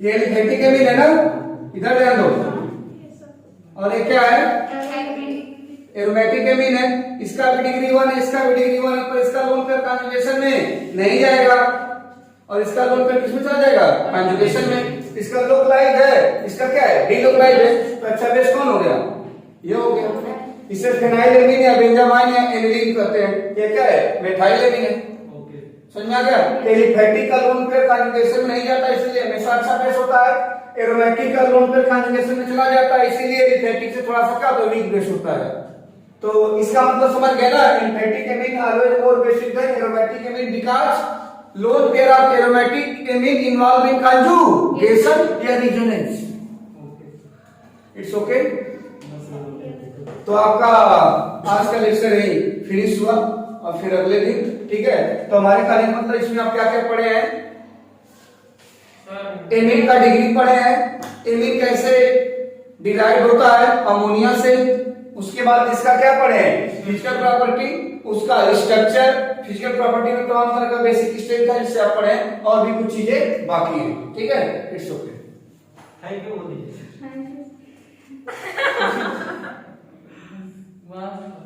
ये एलिफैटिक एमीन है ना, इधर ध्यान दो। और ये क्या है? एरोमेटिक एमीन है। इसका भी डिग्री 1 है, इसका भी डिग्री 1 है, पर इसका लोन पेयर कॉन्जुगेशन में नहीं जाएगा और इसका लोन पेयर किसमें चला जाएगा? कॉन्जुगेशन में। इसका लोकलाइड है, इसका क्या है? डीलोकलाइड है। तो अच्छा बेस कौन हो गया? ये हो गया। इसे फिनाइल एमीन या बेंजामाइन या एनिलीन कहते हैं। ये क्या है? मेथाइल एमीन है। समझ में आ गया? एलिफैटिक का लोन पेयर कॉन्जुगेशन में नहीं जाता, इसलिए हमेशा अच्छा बेस होता है। एरोमेटिक का लोन पेयर कॉन्जुगेशन में चला जाता है, इसीलिए एलिफैटिक से थोड़ा सा क्या होता है? वीक बेस होता है। तो इसका मतलब समझ गए ना? Aliphatic amine always more basic than aromatic amine because lone pair of aromatic amine involve in conjugation या रेजोनेंस। It's okay. तो आपका आज का लेक्चर यही फिनिश हुआ और फिर अगले दिन, ठीक है? तो हमारे कहने का मतलब इसमें आप क्या क्या पढ़े हैं? एमीन का डिग्री पढ़े हैं, एमीन कैसे डिराइव होता है अमोनिया से। उसके बाद इसका क्या पढ़े हैं? फिजिकल प्रॉपर्टी, उसका स्ट्रक्चर, फिजिकल प्रॉपर्टी में तमाम तरह का बेसिक स्ट्रेंथ है जिससे आप पढ़े हैं, और भी कुछ चीजें बाकी हैं, ठीक है? It's okay. Thank you Modi. Thank you. वाह।